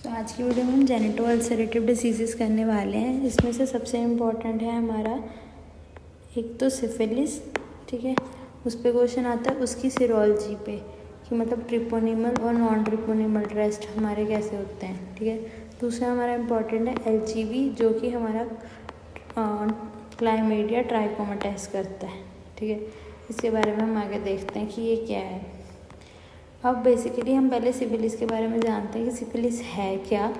तो आज की वीडियो में हम जेनेटो अल्सरेटिव डिसीज़ करने वाले हैं। इसमें से सबसे इम्पोर्टेंट है हमारा एक तो सिफिलिस, ठीक है। उस पर क्वेश्चन आता है उसकी सीरोलॉजी पे कि मतलब ट्रिपोनिमल और नॉन ट्रिपोनिमल रेस्ट हमारे कैसे होते हैं, ठीक है। दूसरा हमारा इम्पोर्टेंट है एलजीवी, जो कि हमारा क्लाइमेडिया ट्राइकोमा टेस्ट करता है, ठीक है। इसके बारे में हम आगे देखते हैं कि ये क्या है। अब बेसिकली हम पहले सिफिलिस के बारे में जानते हैं कि सिफिलिस है क्या,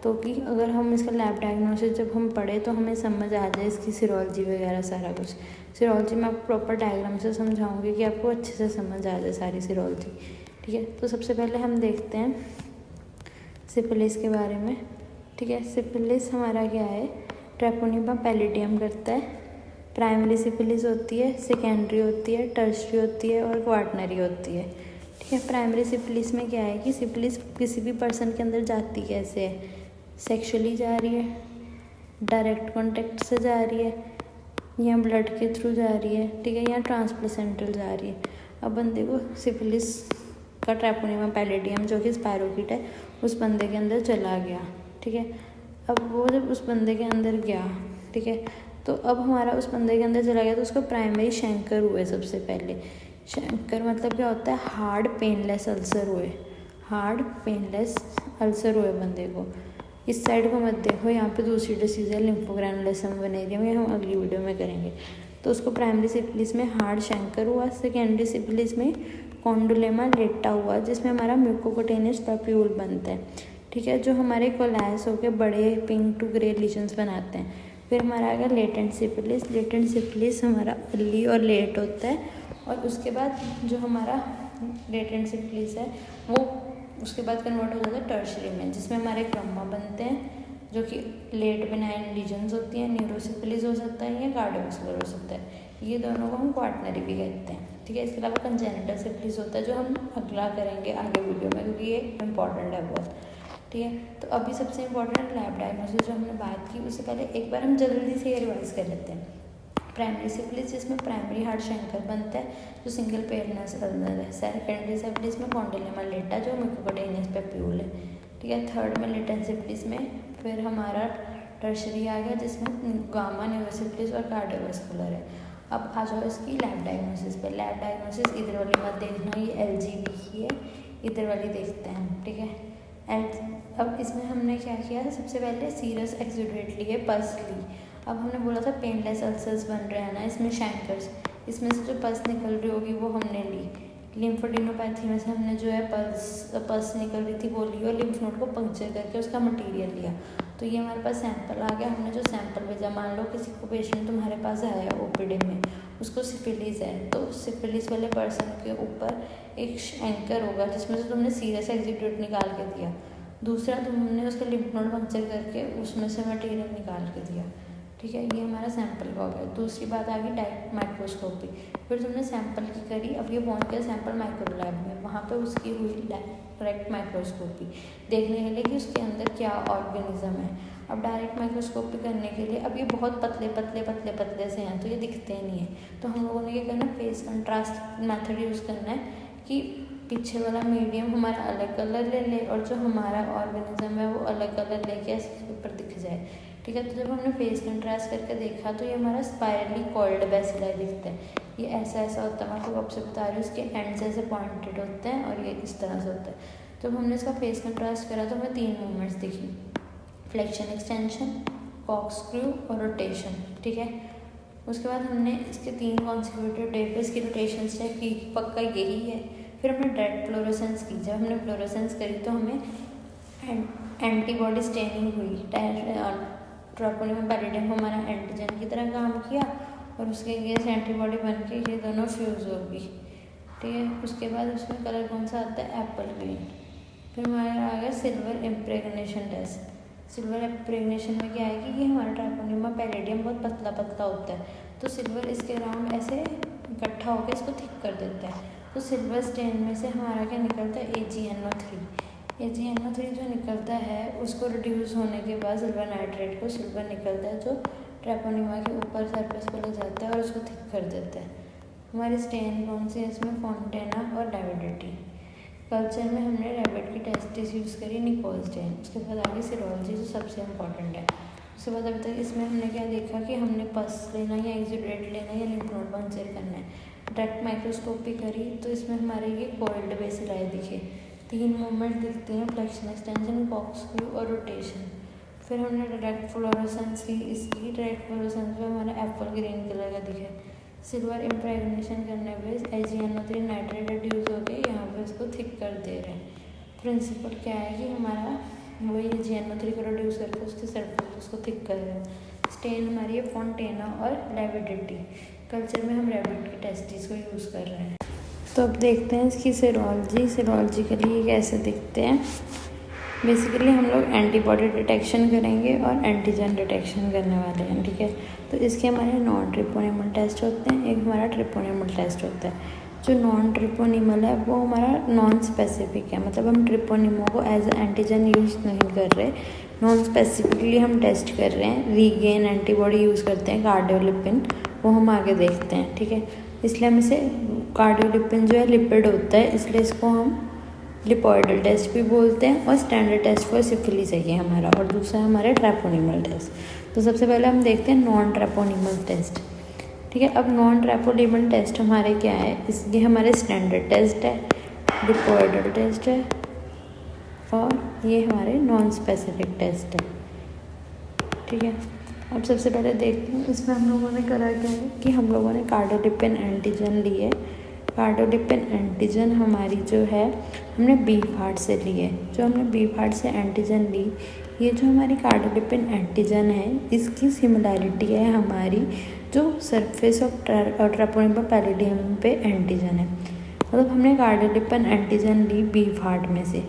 तो कि अगर हम इसका लैब डायग्नोसिस जब हम पढ़े तो हमें समझ आ जाए इसकी सीरोलॉजी वगैरह सारा कुछ। सीरोलॉजी में आपको प्रॉपर डायग्राम से समझाऊंगी कि आपको अच्छे से समझ आ जाए सारी सीरोलॉजी, ठीक है। तो सबसे पहले हम देखते हैं सिफिलिस के बारे में, ठीक है। सिफिलिस हमारा क्या है, ट्रैपोनिमा पैलिडियम करता है। प्राइमरी सिफिलिस होती है, सेकेंडरी होती है, टर्शरी होती है और क्वार्टनरी होती है, ठीक है। प्राइमरी सिफिलिस में क्या है कि सिफिलिस किसी भी पर्सन के अंदर जाती कैसे है, सेक्सुअली जा रही है, डायरेक्ट कॉन्टेक्ट से जा रही है, या ब्लड के थ्रू जा रही है, ठीक है, या ट्रांसप्लेसेंटल जा रही है। अब बंदे को सिफिलिस का ट्रैपोनिमा पैलिडियम जो कि स्पायरोकीट है उस बंदे के अंदर चला गया, ठीक है। अब वो जब उस बंदे के अंदर गया, ठीक है, तो अब हमारा उस बंदे के अंदर चला गया तो उसको प्राइमरी शैंकर हुए। सबसे पहले शैंकर मतलब क्या होता है, हार्ड पेनलेस अल्सर हुए, हार्ड पेनलेस अल्सर हुए बंदे को। इस साइड को मत देखो, यहाँ पे दूसरी डिसीज है लिम्फोग्रैनुलोसम वेनेरियम, ये हम अगली वीडियो में करेंगे। तो उसको प्राइमरी सिफिलिस में हार्ड शैंकर हुआ। सेकेंडरी सिफिलिस में कॉन्डोलेमा लेटा हुआ, जिसमें हमारा म्यूकोकुटेनियस पैप्यूल बनता है, ठीक है, जो हमारे कोलैस होकर बड़े पिंक टू ग्रे लीजन्स बनाते हैं। फिर हमारा आ गया लेटेंट सिफिलिस। लेटेंट सिफिलिस हमारा अर्ली और लेट होता है, और उसके बाद जो हमारा लेटेंट सिफिलिस है वो उसके बाद कन्वर्ट हो जाता है टर्शरी में, जिसमें हमारे क्रम्मा बनते हैं जो कि लेट बेनाइन लीजन्स होती हैं। न्यूरोसिफिलिस हो सकता है या कार्डियोवैस्कुलर हो सकता है, ये दोनों को हम क्वार्टनरी भी कहते हैं, ठीक है। इसके अलावा कंजेनिटल सिफिलिस होता है जो हम अगला करेंगे आगे वीडियो में, क्योंकि ये इंपॉर्टेंट है बहुत, ठीक है। तो अभी सबसे इम्पोर्टेंट लैब डायग्नोसिस जो हमने बात की, उससे पहले एक बार हम जल्दी से ये रिवाइज कर लेते हैं। प्राइमरी सिफिलिस जिसमें प्राइमरी हार्ड शैंकर बनता है जो सिंगल पेयरनेस अल्सर है। सेकेंडरी सिफिलिस में कॉन्डोलेमा लेटा जो म्यूकोकुटेनियस पैप्यूल है, ठीक है। थर्ड में लेटेंट सिफिलिस में फिर हमारा टर्शरी आ गया जिसमें गामा, न्यूरोसिफिलिस और कार्डियोवैस्कुलर है। अब आ जाओ इसकी लैब डायग्नोसिस पे। लैब डायग्नोसिस इधर वाली मत देखना, ये एलजीबी की है, इधर वाली देखते हैं, ठीक है। अब इसमें हमने क्या किया, सबसे पहले सीरस एक्सुडेट लिए, पस ली। अब हमने बोला था पेनलेस अल्सर्स बन रहे हैं ना इसमें शैंकर्स, इसमें से जो पस निकल रही होगी वो हमने ली। लिम्फोडेनोपैथी में से हमने जो है पस निकल रही थी वो ली, और लिम्फ नोड को पंक्चर करके उसका मटेरियल लिया। तो ये हमारे पास सैंपल आ गया। हमने जो सैंपल भेजा, मान लो किसी को पेशेंट तुम्हारे पास आया ओपीडी में, उसको सिफिलिस है, तो सिफिलिस वाले पर्सन के ऊपर एक शैंकर होगा जिसमें से तुमने सीरस एक्सुडेट निकाल के दिया। दूसरा तुमने उसका लिम्फ नोड पंक्चर करके उसमें से मटेरियल निकाल के दिया, ठीक है। ये हमारा सैंपल का हो गया। दूसरी बात आ गई डायरेक्ट माइक्रोस्कोपी। फिर तुमने सैंपल की करी, अब ये पहुंच गया सैंपल माइक्रो लैब में, वहाँ पे उसकी हुई डायरेक्ट माइक्रोस्कोपी देखने के लिए कि उसके अंदर क्या ऑर्गेनिज्म है। अब डायरेक्ट माइक्रोस्कोपी करने के लिए, अब ये बहुत पतले पतले पतले पतले से हैं तो ये दिखते नहीं है, तो हम लोगों ने क्या करना, फेस कंट्रास्ट मेथड यूज़ करना है कि पीछे वाला मीडियम हमारा अलग कलर ले ले और जो हमारा ऑर्गेनिज्म है वो अलग कलर लेके ऐसे ऊपर दिख जाए, ठीक है। तो जब हमने फेस कंट्रास्ट करके देखा तो ये हमारा स्पायरली कॉल्ड बेसिलाई दिखता है। ये ऐसा ऐसा होता है, मैं आपको कब से बता रही हूँ, इसके एंड्स ऐसे पॉइंटेड होते हैं और ये इस तरह से होता है। जब हमने इसका फेस कंट्रास्ट करा तो हमें 3 मूवमेंट्स दिखी, फ्लेक्शन एक्सटेंशन, कॉर्कस्क्रू और रोटेशन, ठीक है। उसके बाद हमने इसके 3 कॉन्सिक्यूटिव डे पे इसकी रोटेशन चेक की, पक्का यही है। फिर हमने डायरेक्ट फ्लोरोसेंस की। जब हमने फ्लोरोसेंस करी तो हमें एंटीबॉडी स्टेनिंग हुई। ट्रैपोनिमा पैलिडियम हमारा एंटीजन की तरह काम किया और उसके अगेंस्ट एंटीबॉडी बन के ये दोनों फ्यूज़ होगी, ठीक है। उसके बाद उसमें कलर कौन सा आता है, एप्पल ग्रीन। फिर हमारा आ गया silver impregnation test. Silver impregnation में क्या है कि ये हमारा ट्रैपोनिमा पैलिडियम बहुत पतला पतला होता है, तो सिल्वर इसके अराउंड ऐसे इकट्ठा होकर इसको थिक कर देता है। तो सिल्वर स्टेन में से हमारा क्या निकलता है, AgNO3। AgNO3 जो निकलता है उसको रिड्यूस होने के बाद सिल्वर नाइट्रेट को सिल्वर निकलता है जो ट्रैपोनिमा के ऊपर सरफेस पर लग जाता है और उसको थिक कर देता है। हमारी स्टेन कौन सी है इसमें, फॉन्टेना और डाविडिटी। कल्चर में हमने रैबिट की टेस्टिस यूज़ करी निकोल्सडाइन। उसके बाद आगे सीरोलॉजी जो सबसे इम्पॉर्टेंट है। उसके बाद अभी तक इसमें हमने क्या देखा कि हमने पस लेना या एक्सुडेट लेना या लिम्फ नोड पंक्चर करना है। डायरेक्ट माइक्रोस्कोपी करी तो इसमें हमारे ये कोल्ड बेसिलाई दिखे। 3 मूवमेंट दिखते हैं, फ्लेक्शन, एक्सटेंशन, कॉर्कस्क्रू और रोटेशन। फिर हमने डायरेक्ट फ्लोरोसेंस की, इसकी डायरेक्ट फ्लोरोसेंस में हमारा एप्पल ग्रीन कलर का दिखे। सिल्वर इम्प्रेगनेशन करने पे AgNO3 नाइट्रेट रिड्यूस हो गए, यहाँ पे इसको थिक कर दे रहे हैं। प्रिंसिपल क्या है कि हमारा वही AgNO3 को रिड्यूस करके उसके सरफेस उसको थिक कर रहे हैं। स्टेन हमारी है फोंटेना और रैबिडिटी। कल्चर में हम रैबिट की टेस्टिस को यूज़ कर रहे हैं। तो अब देखते हैं इसकी सीरोलॉजिकली ये कैसे दिखते हैं। बेसिकली हम लोग एंटीबॉडी डिटेक्शन करेंगे और एंटीजन डिटेक्शन करने वाले हैं, ठीक है। तो इसके हमारे नॉन ट्रिपोनेमल टेस्ट होते हैं, एक हमारा ट्रिपोनेमल टेस्ट होता है। जो नॉन ट्रिपोनेमल है वो हमारा नॉन स्पेसिफिक है, मतलब हम ट्रिपोनेमो को एज एंटीजन यूज़ नहीं कर रहे, नॉन स्पेसिफिकली हम टेस्ट कर रहे हैं। रीगेन एंटीबॉडी यूज़ करते हैं, कार्डियोलिपिन, वो हम आगे देखते हैं, ठीक है। इसलिए हम इसे कार्डियोलिपिन जो है लिपिड होता है, इसलिए इसको हम लिपोइडल टेस्ट भी बोलते हैं। और स्टैंडर्ड टेस्ट फॉर सिफिलिस है ये हमारा, और दूसरा हमारा ट्रैपोनिमल टेस्ट। तो सबसे पहले हम देखते हैं नॉन ट्रैपोनिमल टेस्ट, ठीक है। अब नॉन ट्रैपोनिमल टेस्ट हमारे क्या है, ये हमारे स्टैंडर्ड टेस्ट है, लिपोइडल टेस्ट है, और ये हमारे नॉन स्पेसिफिक टेस्ट है, ठीक है। अब सबसे पहले देखते हैं इसमें हम लोगों ने करा क्या है कि हम लोगों ने कार्डियोलिपिन एंटीजन लिए। कार्डियोलिपिन एंटीजन हमारी जो है हमने बीफ हार्ट से ली है। जो हमने बीफ हार्ट से एंटीजन ली, ये जो हमारी कार्डियोलिपिन एंटीजन है इसकी सिमिलैरिटी है हमारी जो सरफेस ऑफ ट्रैपोनिमल पैलिडियम पे एंटीजन है। मतलब हमने कार्डियोलिपिन एंटीजन ली बीफ हार्ट में से,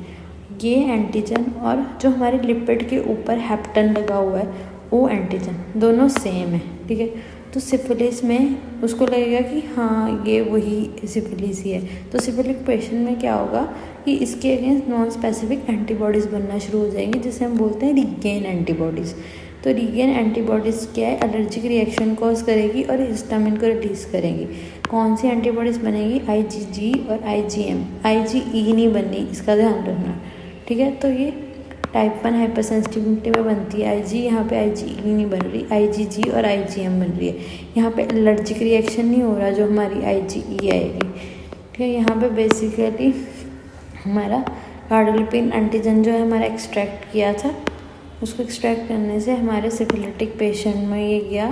ये एंटीजन और जो हमारे लिपिड के ऊपर हैप्टन लगा हुआ है वो एंटीजन दोनों सेम है, ठीक है। तो सिफिलिस में उसको लगेगा कि हाँ ये वही सिफिलिस ही है। तो सिफिलिक पेशेंट में क्या होगा कि इसके अगेंस्ट नॉन स्पेसिफिक एंटीबॉडीज़ बनना शुरू हो जाएंगी, जिसे हम बोलते हैं रीगेन एंटीबॉडीज़। तो रीगेन एंटीबॉडीज़ क्या है, एलर्जिक रिएक्शन कॉज करेगी और हिस्टामिन को रिलीज करेगी। कौन सी एंटीबॉडीज़ बनेगी, IgG और IgM, IgE नहीं बननी, इसका ध्यान रखना, ठीक है। तो ये टाइप 1 हाइपरसेंसिटिविटी में बनती है IG, यहाँ पे IgE नहीं बन रही, IgG और IgM बन रही है। यहाँ पे एलर्जिक रिएक्शन नहीं हो रहा जो हमारी IgE आएगी, ठीक है। यहाँ पे बेसिकली हमारा कार्डियोलिपिन एंटीजन जो है हमारा एक्सट्रैक्ट किया था, उसको एक्सट्रैक्ट करने से हमारे सिफिलिटिक पेशेंट में ये गया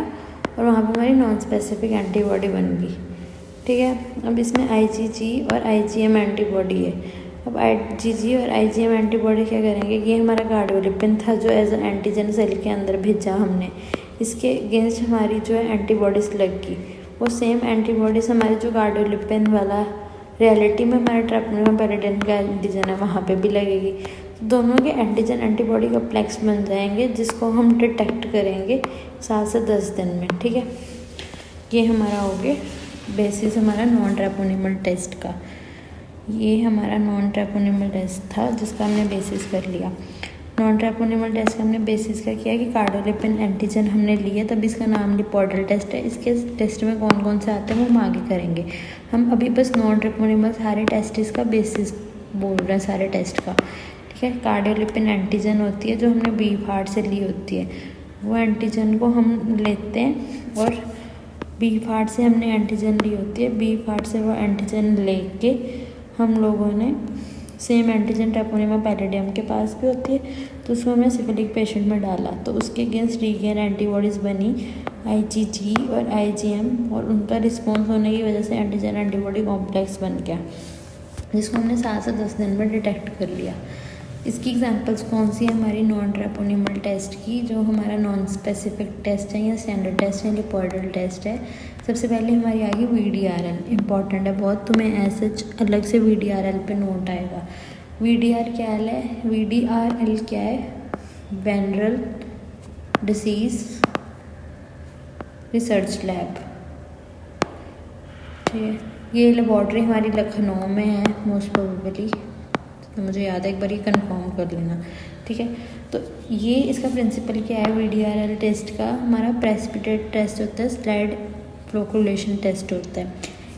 और वहाँ पे हमारी नॉन स्पेसिफिक एंटीबॉडी बन गई, ठीक है। अब इसमें IgG और IgM एंटीबॉडी है। अब IgG और IgM एंटीबॉडी क्या करेंगे, ये हमारा कार्डियोलिपिन था जो एज एंटीजन सेल के अंदर भेजा हमने, इसके अगेंस्ट हमारी जो है एंटीबॉडीज़ लग गई। वो सेम एंटीबॉडीज़ हमारी जो कार्डियोलिपिन वाला रियलिटी में हमारा ट्रैपोनिमल पैलिडियम का एंटीजन है वहाँ पे भी लगेगी। तो दोनों के एंटीजन एंटीबॉडी कॉम्प्लेक्स बन जाएंगे, जिसको हम डिटेक्ट करेंगे 7 से 10 दिन में, ठीक है। ये हमारा हो गया बेसिस हमारा नॉन ट्रैपोनिमल टेस्ट का। ये हमारा नॉन ट्रैपोनिमल टेस्ट था जिसका हमने बेसिस कर लिया। नॉन ट्रैपोनिमल टेस्ट का हमने बेसिस का किया कि कार्डियोलिपिन एंटीजन हमने लिया, तब इसका नाम लिपोइडल टेस्ट है। इसके टेस्ट में कौन कौन से आते हैं वो हम आगे करेंगे। हम अभी बस नॉन ट्रैपोनिमल सारे टेस्ट इसका बेसिस बोल रहे हैं सारे टेस्ट का, ठीक है। कार्डियोलिपिन एंटीजन होती है जो हमने बीफ हार्ट से ली होती है, वो एंटीजन को हम लेते हैं और बीफ हार्ट से हमने एंटीजन ली होती है। बीफ हार्ट से वो एंटीजन लेके हम लोगों ने सेम एंटीजन ट्रैपोनिमल पैलिडियम के पास भी होती है, तो उसको हमने सिफिलिक पेशेंट में डाला, तो उसके अगेंस्ट रीगेन एंटीबॉडीज़ बनी IgG और IgM, और उनका रिस्पॉन्स होने की वजह से एंटीजन एंटीबॉडी कॉम्प्लेक्स बन गया, जिसको हमने 7 से 10 दिन में डिटेक्ट कर लिया। इसकी एग्जांपल्स कौन सी है हमारी नॉन ट्रैपोनिमल टेस्ट की, जो हमारा नॉन स्पेसिफिक टेस्ट है या स्टैंडर्ड टेस्ट है, लिपोइडल टेस्ट है। सबसे पहले हमारी आ गई VDRL, इंपॉर्टेंट है बहुत, तुम्हें ऐसे अलग से VDRL पे नोट आएगा। VDRL क्या है, वेनरल डिसीज़ रिसर्च लैब, ठीक है। ये लेबॉर्ट्री हमारी लखनऊ में है मोस्ट प्रोबेबली, तो मुझे याद है, एक बार ये कंफर्म कर लेना, ठीक है। तो ये इसका प्रिंसिपल क्या है, VDRL टेस्ट का हमारा प्रेसिपिटेट टेस्ट होता है, स्लाइड फ्लोकुलेशन टेस्ट होता है।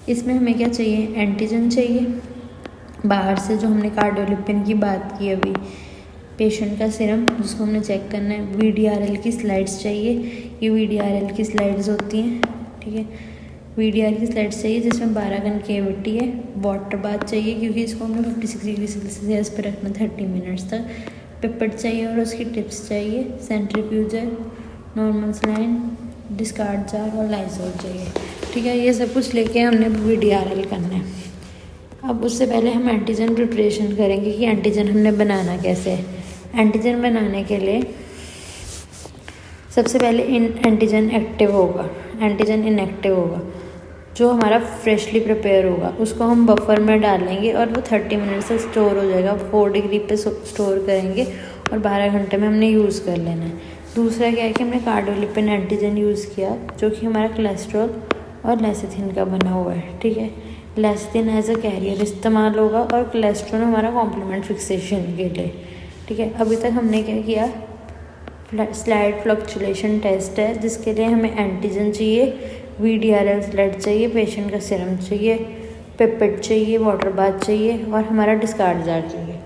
इसमें हमें क्या चाहिए, एंटीजन चाहिए, बाहर से जो हमने कार्डियोलिपिन की बात की अभी, पेशेंट का सीरम जिसको हमने चेक करना है, VDRL की स्लाइड्स चाहिए। ये VDRL की स्लाइड्स होती हैं, ठीक है। VDRL की स्लाइड्स चाहिए जिसमें 12 गन कैविटी है। वाटर बाथ चाहिए क्योंकि इसको हमने 56 डिग्री सेल्सियस पर रखना 30 मिनट्स तक। पिपेट चाहिए और उसकी टिप्स चाहिए। सेंट्रीफ्यूजर, नॉर्मल सलाइन, डिस्कार्ड जार और लाइजोल चाहिए, ठीक है। ये सब कुछ लेके हमने VDRL करना है। अब उससे पहले हम एंटीजन प्रिपरेशन करेंगे कि एंटीजन हमने बनाना कैसे है। एंटीजन बनाने के लिए सबसे पहले एंटीजन एक्टिव होगा, एंटीजन इनएक्टिव होगा। जो हमारा फ्रेशली प्रिपेयर होगा उसको हम बफर में डालेंगे और वो 30 मिनट से स्टोर हो जाएगा। 4 डिग्री पे स्टोर करेंगे और 12 घंटे में हमने यूज़ कर लेना है। दूसरा क्या है कि हमने कार्डियोलिपिन एंटीजन यूज़ किया जो कि हमारा कोलेस्ट्रॉल और लेसिथिन का बना हुआ है, ठीक है। लेसिथिन एज अ कैरियर इस्तेमाल होगा और कोलेस्ट्रॉल हमारा कॉम्प्लीमेंट फिक्सेशन के लिए, ठीक है। अभी तक हमने क्या किया, स्लाइड फ्लक्चुएशन टेस्ट है जिसके लिए हमें एंटीजन चाहिए, VDRL स्लाइड चाहिए, पेशेंट का सीरम चाहिए, पिपेट चाहिए, वाटर बाथ चाहिए और हमारा डिस्कार्ड जार चाहिए,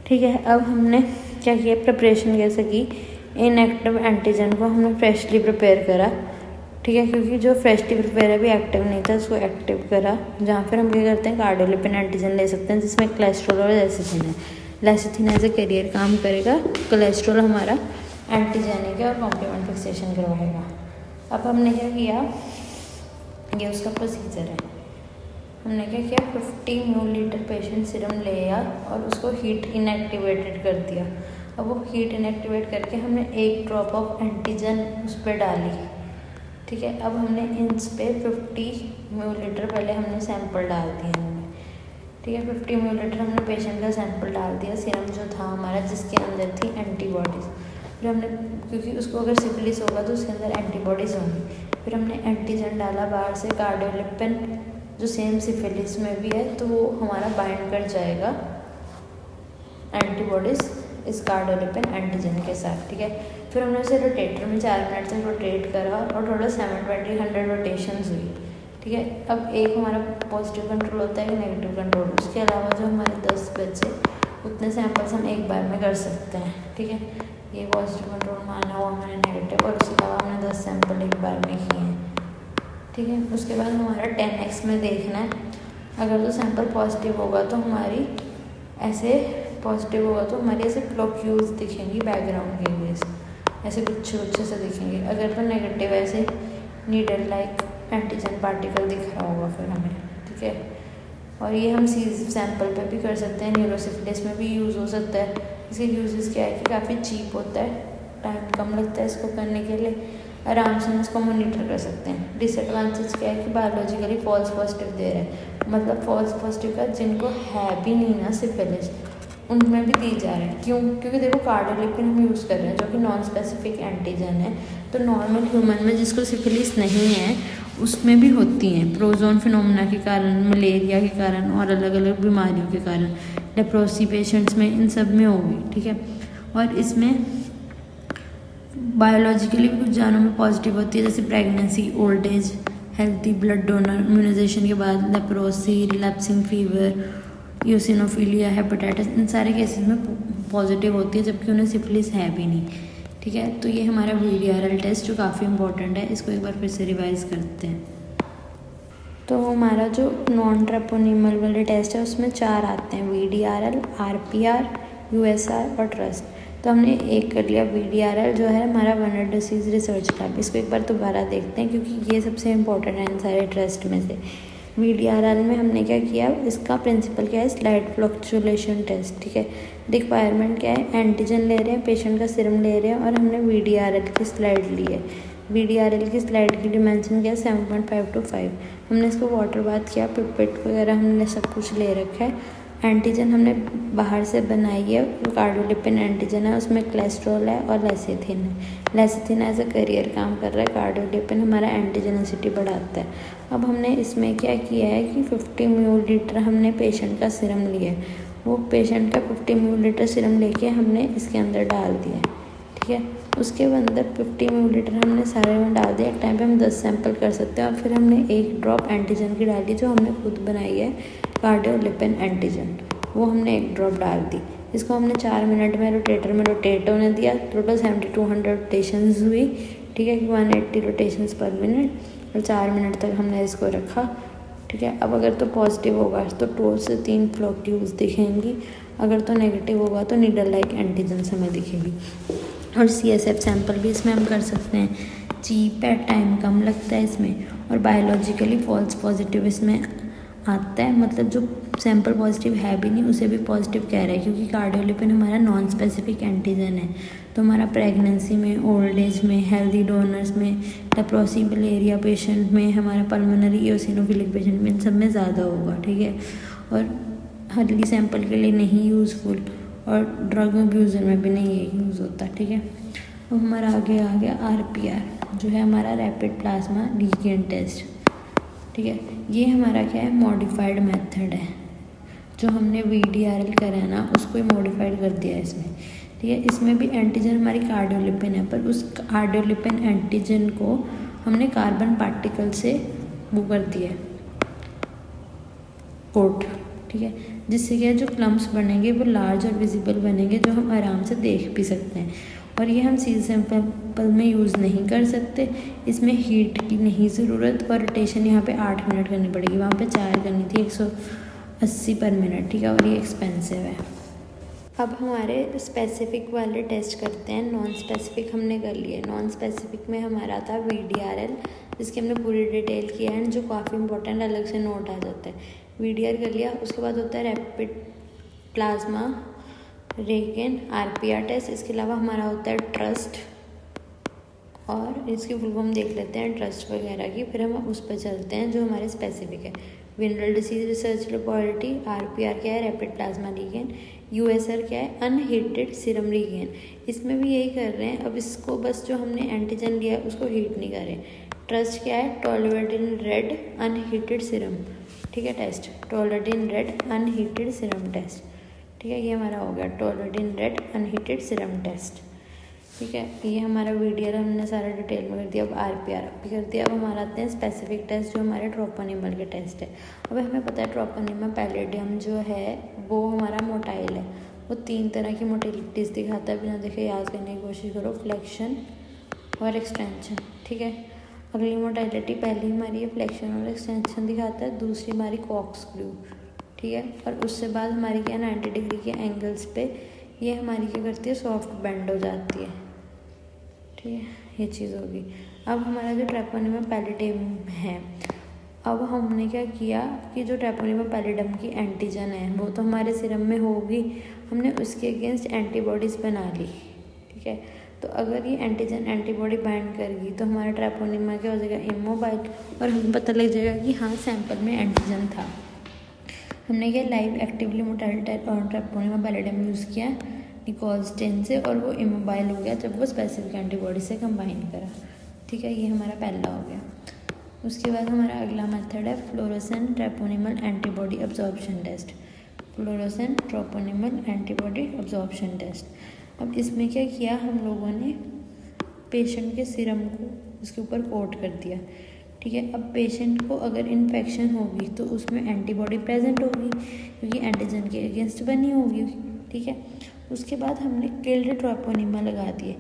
ठीक है। अब हमने क्या किया, प्रिपरेशन कैसे की, इनएक्टिव एंटीजन को हमने फ्रेशली प्रिपेयर करा, ठीक है। क्योंकि जो फ्रेशली प्रिपेयर अभी एक्टिव नहीं था उसको एक्टिव करा, जहाँ फिर हम क्या करते हैं कार्डियोलिपिन एंटीजन ले सकते हैं जिसमें कोलेस्ट्रॉल और लेसिथिन है। लेसिथिन एज ए कैरियर काम करेगा, कोलेस्ट्रॉल हमारा एंटीजेनिक है और कॉम्प्लीमेंट फिक्सेशन करवाएगा। अब हमने क्या किया, ये उसका प्रोसीजर है। हमने क्या किया, 50 मिलीलीटर पेशेंट सीरम लिया और उसको हीट इनएक्टिवेटेड कर दिया। अब वो हीट इनएक्टिवेट करके हमने 1 ड्रॉप ऑफ एंटीजन उस पर डाली, ठीक है। अब हमने इस पे 50 मिलीलीटर पहले हमने सैंपल डाल दिया हमने, ठीक है। 50 मिलीलीटर हमने पेशेंट का सैंपल डाल दिया, सीरम जो था हमारा जिसके अंदर थी एंटीबॉडीज़। फिर हमने, क्योंकि उसको अगर सिफिलिस होगा तो उसके अंदर एंटीबॉडीज़ होंगी, फिर हमने एंटीजन डाला बाहर से, कार्डियोलिपिन जो सेम सिफिलिस में भी है तो वो हमारा बाइंड कर जाएगा एंटीबॉडीज़ इस कार्डियोलिपिन एंटीजन के साथ, ठीक है। फिर हमने उसे रोटेटर में 4 मिनट तक रोटेट करा और टोटल 720-100 रोटेशंस हुई, ठीक है। अब एक हमारा पॉजिटिव कंट्रोल होता है, एक नेगेटिव कंट्रोल। उसके अलावा जो हमारे 10 बचे उतने सैंपल्स हम एक बार में कर सकते हैं, ठीक है। ये पॉजिटिव कंट्रोल माना हुआ हमने नेगेटिव, और उसके अलावा हमने 10 सैंपल एक बार में किए हैं, ठीक है। उसके बाद हमारा 10x में देखना है। अगर तो सैंपल पॉजिटिव होगा तो हमारी ऐसे फ्लोक्यूल्स दिखेंगी बैकग्राउंड के लिए, ऐसे गुच्छे से दिखेंगे। अगर तो नेगेटिव ऐसे नीडल लाइक एंटीजन पार्टिकल दिख रहा होगा फिर हमें, ठीक है। और ये हम सैंपल पे भी कर सकते हैं, न्यूरोसिफिलिस में भी यूज़ हो सकता है। इसके यूजेस क्या है कि काफ़ी चीप होता है, टाइम कम लगता है इसको करने के लिए, आराम से हम इसको मॉनिटर कर सकते हैं। डिसएडवांटेज क्या है कि बायोलॉजिकली फॉल्स पॉजिटिव दे रहे हैं, मतलब फॉल्स पॉजिटिव का जिनको है भी नहीं ना सिफिलिस उनमें भी दी जा रहे हैं। क्यों? क्योंकि देखो कार्डियोलिपिन हम यूज़ कर रहे हैं जो कि नॉन स्पेसिफिक एंटीजन है, तो नॉर्मल ह्यूमन में जिसको सिफिलिस नहीं है उसमें भी होती हैं, प्रोजोन फिनोमेना के कारण, मलेरिया के कारण और अलग अलग बीमारियों के कारण, लेप्रोसी पेशेंट्स में, इन सब में होगी, ठीक है। और इसमें बायोलॉजिकली भी कुछ जानों में पॉजिटिव होती है, जैसे pregnancy, old age, healthy blood donor, immunization के बाद leprosy, relapsing fever, eosinophilia, hepatitis, इन सारे केसेस में पॉजिटिव होती है जबकि उन्हें सिफिलिस है भी नहीं, ठीक है। तो ये हमारा VDRL टेस्ट जो काफ़ी इंपॉर्टेंट है, इसको एक बार फिर से रिवाइज करते हैं। तो हमारा जो नॉन ट्रेपोनिमल वाले टेस्ट है उसमें 4 आते हैं, VDRL, RPR, USR और ट्रस्ट। तो हमने एक कर लिया VDRL जो है हमारा वर्नर डिसीज़ रिसर्च लैब। इसको एक बार दोबारा देखते हैं क्योंकि ये सबसे इम्पोर्टेंट है इन सारे ट्रस्ट में से। VDRL में हमने क्या किया, इसका प्रिंसिपल क्या है, स्लाइड फ्लक्चुएशन टेस्ट, ठीक है। रिक्वायरमेंट क्या है, एंटीजन ले रहे हैं, पेशेंट का सीरम ले रहे हैं और हमने VDRL की स्लाइड ली है। VDRL की स्लाइड की डिमेंशन क्या है, 7.5 to 5। हमने इसको वाटर बाथ किया, पिपेट वगैरह हमने सब कुछ ले रखा है। एंटीजन हमने बाहर से बनाई है, कार्डियोलिपिन एंटीजन है, उसमें कोलेस्ट्रॉल है और लेसिथिन है। लेसिथिन एज अ कैरियर काम कर रहा है, कार्डियोलिपिन हमारा एंटीजेनिसिटी बढ़ाता है। अब हमने इसमें क्या किया है कि 50 मिलीलीटर हमने पेशेंट का सीरम लिया है, वो पेशेंट का 50 मिलीलीटर सीरम लेके हमने इसके अंदर डाल दिया है, ठीक है। उसके अंदर 50 मिलीलीटर हमने सारे में डाल दिया। एक टाइम पे हम 10 सैंपल कर सकते हैं और फिर हमने 1 ड्रॉप एंटीजन की डाली जो हमने खुद बनाई है, कार्डियोलिपिन एंटीजन, वो हमने 1 ड्रॉप डाल दी। इसको हमने 4 मिनट में रोटेटर में रोटेट होने दिया। टोटल 7200 रोटेशंस हुई, ठीक है, 180 रोटेशंस पर मिनट, और 4 मिनट तक हमने इसको रखा, ठीक है। अब अगर तो पॉजिटिव होगा तो 2 से 3 फ्लॉक ट्यूब्स दिखेंगी, अगर तो नेगेटिव होगा तो नीडल लाइक एंटीजन हमें दिखेगी। और CSF सैंपल भी इसमें हम कर सकते हैं। चीप है, टाइम कम लगता है इसमें, और बायोलॉजिकली फॉल्स पॉजिटिव इसमें आता है, मतलब जो सैंपल पॉजिटिव है भी नहीं उसे भी पॉजिटिव कह रहे हैं, क्योंकि कार्डियोलिपिन हमारा नॉन स्पेसिफिक एंटीजन है। तो हमारा प्रेगनेंसी में, ओल्ड एज में, हेल्दी डोनर्स में, लेप्रोसी मलेरिया पेशेंट में, हमारा पल्मोनरी इओसिनोफिलिक पेशेंट में, इन सब में ज़्यादा होगा, ठीक है। और अर्ली सैंपल के लिए नहीं यूज़फुल, और ड्रग अब्यूज़र में भी नहीं ये यूज़ होता, ठीक है। अब हमारा आगे आ गया RPR, जो है हमारा रैपिड प्लाज्मा रीगेन टेस्ट, ठीक है। ये हमारा क्या है, मॉडिफाइड मेथड है। जो हमने VDRL करा है ना, उसको ही मॉडिफाइड कर दिया है इसमें, ठीक है। इसमें भी एंटीजन हमारी कार्डियोलिपिन है, पर उस कार्डियोलिपिन एंटीजन को हमने कार्बन पार्टिकल से वो कर दिया है, कोट, ठीक है, जिससे क्या जो क्लम्प्स बनेंगे वो लार्ज और विजिबल बनेंगे, जो हम आराम से देख भी सकते हैं। और ये हम सीधे सैंपल में यूज़ नहीं कर सकते, इसमें हीट की नहीं ज़रूरत, और रोटेशन यहाँ पे 8 मिनट करनी पड़ेगी, वहाँ पे 4 करनी थी 180 पर मिनट, ठीक है। और ये एक्सपेंसिव है। अब हमारे स्पेसिफिक वाले टेस्ट करते हैं। नॉन स्पेसिफिक हमने कर लिए। नॉन स्पेसिफिक में हमारा था VDRL, जिसकी हमने पूरी डिटेल की है, जो काफ़ी इंपॉर्टेंट अलग से नोट आ जाता है। VDR कर लिया। उसके बाद होता है rapid plasma reagin RPR test. इसके अलावा हमारा होता है ट्रस्ट, और इसकी फुल फॉर्म देख लेते हैं ट्रस्ट वगैरह की, फिर हम उस पर चलते हैं जो हमारे स्पेसिफिक है। Venereal disease research laboratory, RPR क्या है, रैपिड प्लाज्मा रीगेन। USR क्या है, अनहीटेड सीरम रीगेन। इसमें भी यही कर रहे हैं। अब इसको बस जो हमने एंटीजन लिया है उसको हीट नहीं कर रहे। ट्रस्ट क्या है, टोलोरेडिन रेड अनहीटेड सीरम, ठीक है, test, toluidine red unheated serum test, ठीक है। ये हमारा हो गया toluidine red unheated serum test, ठीक है। ये हमारा VDR हमने सारा डिटेल में कर दिया। अब RPR भी कर दिया। अब हमारा आते हैं स्पेसिफिक टेस्ट, जो हमारे ट्रोपोनिमल के टेस्ट है। अब हमें पता है ट्रोपोनिमल पैलेडियम जो है वो हमारा मोटाइल है। वो 3 तरह की मोटिलिटीज़ दिखाता है, बिना देखे याद करने की कोशिश करो, फ्लेक्शन और एक्सटेंशन, ठीक है। अगली मोटाइलिटी पहली हमारी है फ्लेक्शन और एक्सटेंशन दिखाता है, दूसरी हमारी कॉर्कस्क्रू, ठीक है। और उससे बाद हमारी क्या 90 डिग्री के एंगल्स पे ये हमारी क्या करती है, सॉफ्ट बेंड हो जाती है, ठीक है। ये चीज़ होगी। अब हमारा जो ट्रेपोनिमम पैलेडियम है, अब हमने क्या किया कि जो ट्रेपोनिमम पैलेडियम की एंटीजन है वो तो हमारे सीरम में होगी, हमने उसके अगेंस्ट एंटीबॉडीज़ बना ली, ठीक है। तो अगर ये एंटीजन एंटीबॉडी बाइंड करेगी तो हमारा ट्रेपोनिमा क्या हो जाएगा, इमोबाइल, और हमें पता लग जाएगा कि हाँ सैंपल में एंटीजन था। हमने क्या live actively motile Treponema palladium use किया निकोल्स 10 से, और वो इमोबाइल हो गया जब वो स्पेसिफिक एंटीबॉडी से कंबाइन करा, ठीक है। ये हमारा पहला हो गया। उसके बाद हमारा अगला मेथड है fluorescent treponemal antibody absorption test, fluorescent treponemal antibody absorption test. अब इसमें क्या किया, हम लोगों ने पेशेंट के सीरम को उसके ऊपर कोट कर दिया, ठीक है। अब पेशेंट को अगर इन्फेक्शन होगी तो उसमें एंटीबॉडी प्रेजेंट होगी, क्योंकि एंटीजन के अगेंस्ट बनी होगी, ठीक है। उसके बाद हमने किल्ड ट्रोपोनिमा लगा दिए।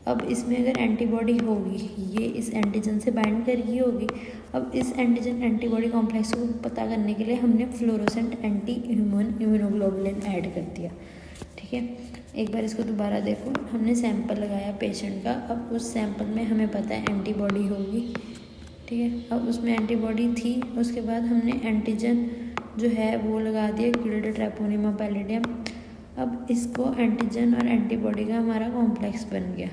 अब इसमें अगर एंटीबॉडी होगी, ये इस एंटीजन से बाइंड करके होगी। अब इस एंटीजन एंटीबॉडी कॉम्प्लेक्स को पता करने के लिए हमने fluorescent anti human immunoglobulin add कर दिया, ठीक है। एक बार इसको दोबारा देखो, हमने सैंपल लगाया पेशेंट का। अब उस सैंपल में हमें पता है एंटीबॉडी होगी, ठीक है। अब उसमें एंटीबॉडी थी, उसके बाद हमने एंटीजन जो है वो लगा दिया किल्ड ट्रेपोनिमा पैलेडियम। अब इसको एंटीजन और एंटीबॉडी का हमारा कॉम्प्लेक्स बन गया,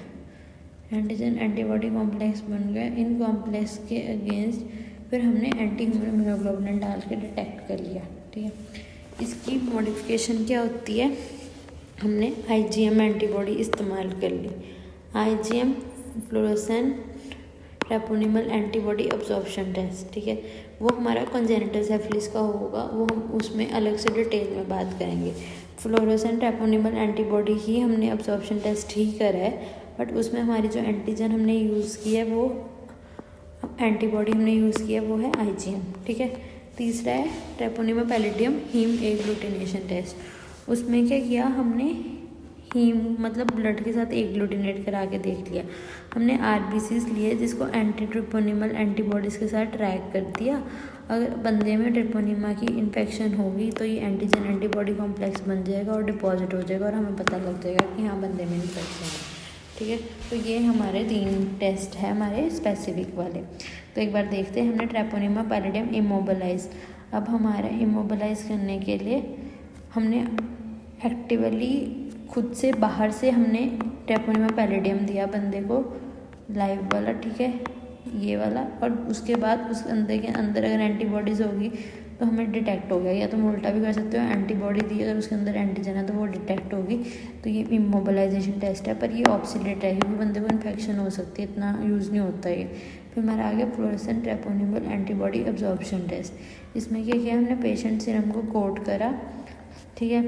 एंटीजन एंटीबॉडी कॉम्प्लेक्स बन गया। इन कॉम्प्लेक्स के अगेंस्ट फिर हमने एंटी ह्यूमन इम्यूनोग्लोबुलिन डाल के डिटेक्ट कर लिया, ठीक है। इसकी मॉडिफिकेशन क्या होती है, हमने IgM एंटीबॉडी इस्तेमाल कर ली। IgM fluorescent treponemal antibody absorption test, ठीक है। वो हमारा कंजेनिटल सिफिलिस का होगा, वो हम उसमें अलग से डिटेल में बात करेंगे। फ्लोरोसेंट ट्रेपोनिमल एंटीबॉडी ही हमने अब्जॉर्प्शन टेस्ट ही करा है, बट उसमें हमारी जो एंटीजन हमने यूज़ की है वो एंटीबॉडी हमने यूज़ की है वो है IgM, ठीक है। तीसरा है treponema pallidum haem agglutination test. उसमें क्या किया हमने, हीम मतलब ब्लड के साथ एग्लूटिनेट करा के देख लिया। हमने आरबीसीज लिए जिसको एंटी ट्रिपोनिमल एंटीबॉडीज़ के साथ ट्रैक कर दिया। अगर बंदे में ट्रिपोनिमा की इन्फेक्शन होगी तो ये एंटीजन एंटीबॉडी कॉम्प्लेक्स बन जाएगा और डिपॉजिट हो जाएगा और हमें पता लग जाएगा कि हाँ बंदे में इन्फेक्शन है। ठीक है, तो ये हमारे 3 टेस्ट है हमारे स्पेसिफिक वाले। तो एक बार देखते हैं हमने ट्रेपोनिमा पैलिडियम इमोबलाइज। अब हमारा इमोबलाइज करने के लिए हमने एक्टिवली खुद से बाहर से हमने ट्रेपोनिमा पैलिडियम दिया बंदे को लाइव वाला, ठीक है ये वाला, और उसके बाद उस के अंदर अगर एंटीबॉडीज़ होगी तो हमें डिटेक्ट हो गया। या तो हम उल्टा भी कर सकते हो, एंटीबॉडी दी अगर उसके अंदर एंटीजन है तो वो डिटेक्ट होगी। तो ये इमोबलाइजेशन टेस्ट है, पर ये ऑब्सोलेट है क्योंकि बंदे को इन्फेक्शन हो सकती है, इतना यूज़ नहीं होता ये। फिर हमारा आ गया फ्लोरेसेंट ट्रेपोनिमल एंटीबॉडी एब्जॉर्प्शन टेस्ट। इसमें क्या किया हमने, पेशेंट सीरम को कोट करा, ठीक है,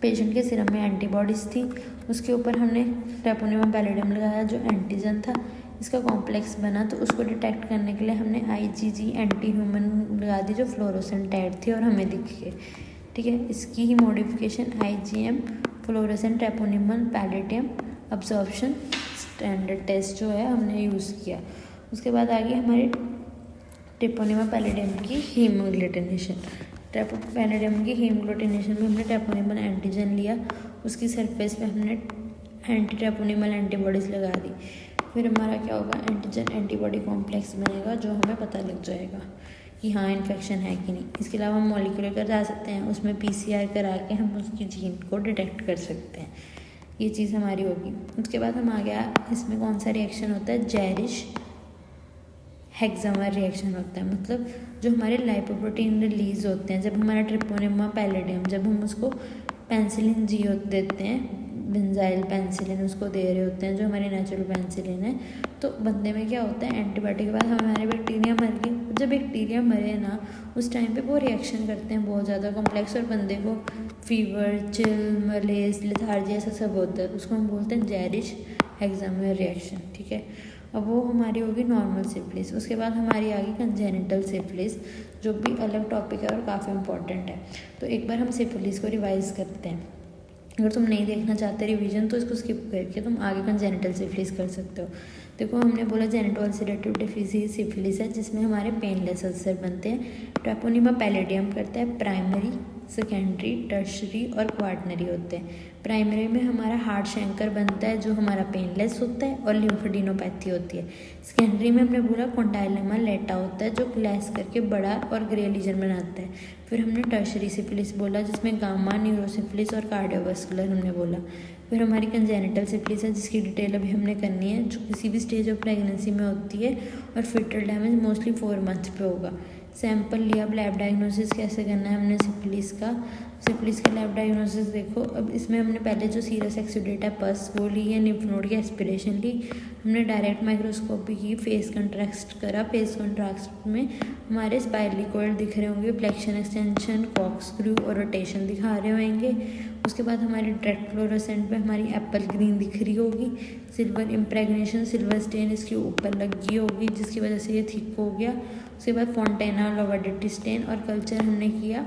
पेशेंट के सीरम में एंटीबॉडीज़ थी, उसके ऊपर हमने ट्रेपोनिमा पैलिडियम लगाया जो एंटीजन था, इसका कॉम्प्लेक्स बना तो उसको डिटेक्ट करने के लिए हमने आईजीजी एंटी ह्यूमन लगा दी जो फ्लोरोसेंट टैग थी और हमें दिखी, ठीक है। इसकी ही modification IgM fluorescent treponemal pallidum absorption standard test जो है हमने यूज़ किया। उसके बाद आ गई हमारी ट्रेपोनिमा पैलिडियम की हीमोग्लूटिनेशन। पैलिडियम की हीमोग्लूटिनेशन में हमने ट्रेपोनिमल एंटीजन लिया, उसकी सरफेस पे हमने एंटी ट्रेपोनिमल एंटीबॉडीज़ लगा दी। फिर हमारा क्या होगा, एंटीजन एंटीबॉडी कॉम्प्लेक्स बनेगा जो हमें पता लग जाएगा कि हाँ इन्फेक्शन है कि नहीं। इसके अलावा हम मॉलिक्यूलर कर जा सकते हैं, उसमें पीसीआर करा के हम उसकी जीन को डिटेक्ट कर सकते हैं, ये चीज़ हमारी होगी। उसके बाद हम आ गया इसमें कौन सा रिएक्शन होता है, जेरिश हेक्सामर रिएक्शन होता है। मतलब जो हमारे लाइपोप्रोटीन रिलीज होते हैं जब हमारा ट्रिपोनिमा पैलिडियम, जब हम उसको पेंसिलिन जी देते हैं, बेंजाइल पेंसिलिन उसको दे रहे होते हैं जो हमारी नेचुरल पेंसिलिन है, तो बंदे में क्या होता है, एंटीबायोटिक के बाद हमारे बैक्टीरिया मर गए। जब बैक्टीरिया मरे ना उस टाइम पे वो रिएक्शन करते हैं बहुत ज़्यादा कॉम्प्लेक्स, और बंदे को फीवर, चिल, मलेज, लेथार्जी ऐसा सब होता है, उसको हम बोलते हैं जेरिश हेक्सामर रिएक्शन, ठीक है। अब वो हमारी होगी नॉर्मल सिफिलिस। उसके बाद हमारी आ गई कंजेनिटल सिफिलिस, जो भी अलग टॉपिक है और काफ़ी इंपॉर्टेंट है। तो एक बार हम सिफिलिस को रिवाइज करते हैं। अगर तुम नहीं देखना चाहते रिवीजन तो इसको स्किप करके तुम आगे कंजेनिटल सिफिलिस कर सकते हो। देखो हमने बोला जेनेटोअल्सरेटिव डिफिजिज सिफिलिस है जिसमें हमारे पेनलेस अल्सर बनते हैं। ट्रेपोनिमा पैलिडियम करता है प्राइमरी, सेकेंडरी, टर्शरी और क्वार्टनरी होते हैं। प्राइमरी में हमारा हार्ट शैंकर बनता है जो हमारा पेनलेस होता है और लिम्फेडिनोपैथी होती है। सेकेंडरी में हमने बोला कॉन्डाइलेमा लेटा होता है जो क्लैश करके बड़ा और ग्रे लीजन बनाता है। फिर हमने टर्शरी सिफिलिस बोला जिसमें गामा, न्यूरोसिफिलिस और कार्डियोवास्कुलर हमने बोला। फिर हमारी कंजेनिटल सिफिलिस है जिसकी डिटेल अभी हमने करनी है, जो किसी भी स्टेज ऑफ प्रेगनेंसी में होती है और फिटल डैमेज मोस्टली 4 मंथ पे होगा। सैंपल लिया, अब लैब डायग्नोसिस कैसे करना है हमने सिफिलिस का लैब डायग्नोसिस देखो। अब इसमें हमने पहले जो सीरस एक्सुडेटा पस वो ली है, लिम्फ नोड की एस्पिरेशन ली, हमने डायरेक्ट माइक्रोस्कोपी की, फेस कंट्रास्ट करा। फेस कंट्रास्ट में हमारे स्पाइरलिकॉइड दिख रहे होंगे, फ्लेक्शन, एक्सटेंशन, कॉर्कस्क्रू और रोटेशन दिखा रहे होंगे। उसके बाद हमारी डायरेक्ट फ्लोरोसेंट पे हमारी एप्पल ग्रीन दिख रही होगी, सिल्वर इम्प्रेगनेशन, सिल्वर स्टेन इसके ऊपर लगी होगी जिसकी वजह से ये थिक हो गया। उसके बाद फोंटेना लोवाडिटी स्टेन और कल्चर हमने किया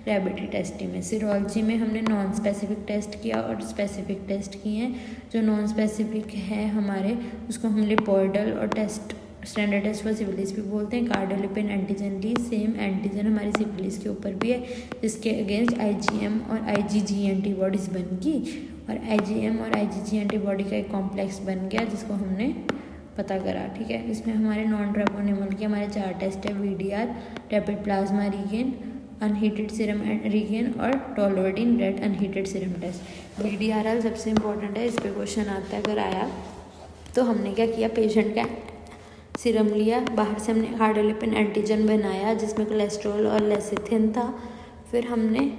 रैबिटी टेस्टी में। सीरोलॉजी में हमने नॉन स्पेसिफिक टेस्ट किया और स्पेसिफिक टेस्ट किए हैं। जो नॉन स्पेसिफिक है हमारे उसको हम लिपोइडल और test standard test for syphilis भी बोलते हैं। कार्डियोलिपिन एंटीजन ली, सेम एंटीजन हमारी सिफिलिस के ऊपर भी है जिसके अगेंस्ट आईजीएम और आईजीजी एंटीबॉडीज़ बन गई और आईजीएम और आईजीजी एंटीबॉडी का एक कॉम्प्लेक्स बन गया जिसको हमने पता करा, ठीक है। इसमें हमारे नॉन ट्रेपोनिमल के हमारे 4 टेस्ट है, VDR, rapid plasma reagin, unheated serum reagin और toluidine red unheated serum test. VDRL सबसे इंपॉर्टेंट है, इस पर क्वेश्चन आता है अगर आया तो। हमने क्या किया, पेशेंट का सीरम लिया, बाहर से हमने कार्डियोलिपिन एंटीजन बनाया जिसमें कोलेस्ट्रॉल और लेसिथिन था। फिर हमने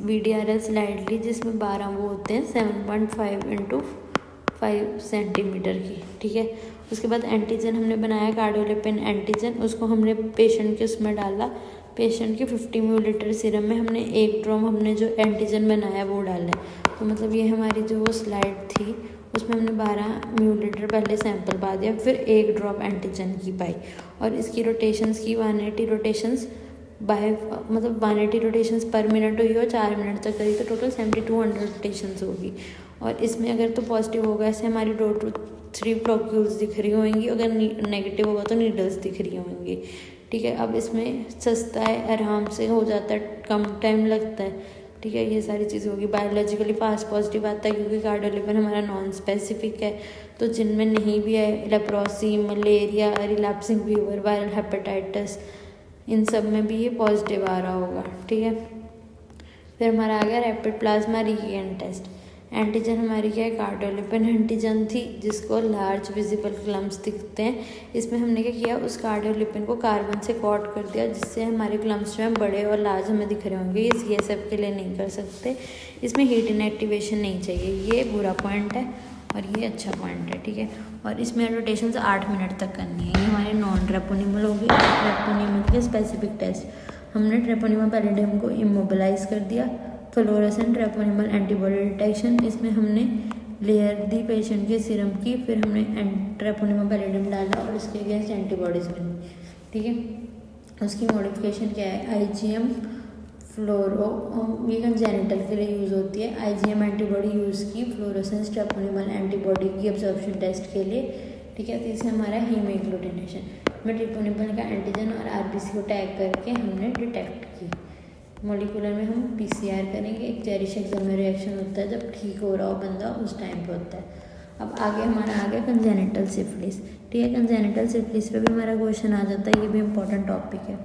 वीडीआरएल स्लाइड ली जिसमें 12 वो होते हैं 7.5 × 5 सेंटीमीटर की, ठीक है। उसके बाद एंटीजन हमने बनाया कार्डियोलिपिन एंटीजन, उसको हमने पेशेंट के उसमें डाला। पेशेंट के 50 मिलीलीटर सीरम में हमने 1 ड्रॉप हमने जो एंटीजन बनाया वो डाला है। तो मतलब ये हमारी जो वो स्लाइड थी उसमें हमने 12 मिलीलीटर पहले सैंपल पा दिया, फिर 1 ड्रॉप एंटीजन की पाई और इसकी रोटेशंस की 180 रोटेशंस बाय मतलब 180 रोटेशंस पर मिनट हुई और 4 मिनट तक करी तो टोटल 7200 रोटेशंस होगी। और इसमें अगर तो पॉजिटिव होगा ऐसे हमारी 2 to 3 फ्लॉक्यूल्स दिख रही होंगी, अगर नेगेटिव होगा तो नीडल्स दिख रही होंगी। ठीक है, अब इसमें सस्ता है, आराम से हो जाता है, कम टाइम लगता है। ठीक है, ये सारी चीज़ें होगी। बायोलॉजिकली फास्ट पॉजिटिव आता है क्योंकि कार्डियोलिपिन हमारा नॉन स्पेसिफिक है, तो जिनमें नहीं भी है leprosy, malaria, relapsing fever, viral hepatitis, इन सब में भी ये पॉजिटिव आ रहा होगा। ठीक है, फिर हमारा आ गया रैपिड प्लाज्मा रीएन टेस्ट। एंटीजन हमारी क्या है, कार्डियोलिपिन एंटीजन थी जिसको लार्ज विजिबल क्लम्प्स दिखते हैं। इसमें हमने क्या किया, उस कार्डियोलिपिन को कार्बन से कोट कर दिया जिससे हमारे क्लम्प्स जो हैं बड़े और लार्ज हमें दिख रहे होंगे। ये CSF के लिए नहीं कर सकते, इसमें हीट इनएक्टिवेशन नहीं चाहिए। ये बुरा पॉइंट है और ये अच्छा पॉइंट है। ठीक है, और इसमें रोटेशन 8 मिनट तक करनी है। ये हमारे नॉन ट्रेपोनिमल होगी। ट्रेपोनिमल के स्पेसिफिक टेस्ट, हमने ट्रेपोनिमा पैलिडियम को इमोबिलाइज कर दिया। फ्लोरेसेंट ट्रेपोनिमल एंटीबॉडी डिटेक्शन, इसमें हमने लेयर दी पेशेंट के सीरम की, फिर हमने ट्रेपोनिमा पैलिडियम डाला और उसके अगेंस्ट एंटीबॉडीज बनी। ठीक है, उसकी मॉडिफिकेशन क्या है, IgM फ्लोरो, ये कंजेनिटल के लिए यूज़ होती है। IgM एंटीबॉडी यूज़ की फ्लोरोसेंस ट्रेपोनिमल एंटीबॉडी की एब्जॉर्प्शन टेस्ट के लिए। ठीक है, तो इससे हमारा हीमोग्लोटिनेशन में ट्रेपोनिमल का एंटीजन और RBC को टैग करके हमने डिटेक्ट की। मॉलिक्यूलर में हम PCR करेंगे। एक चेरिश एक्सल में रिएक्शन होता है जब ठीक हो रहा हो बंदा, उस टाइम पे होता है। अब आगे हमारा आ गया कंजेनिटल सिफिलिस। ठीक है, कंजेनिटल सिफिलिस पे भी हमारा क्वेश्चन आ जाता है, ये भी इम्पोर्टेंट टॉपिक है।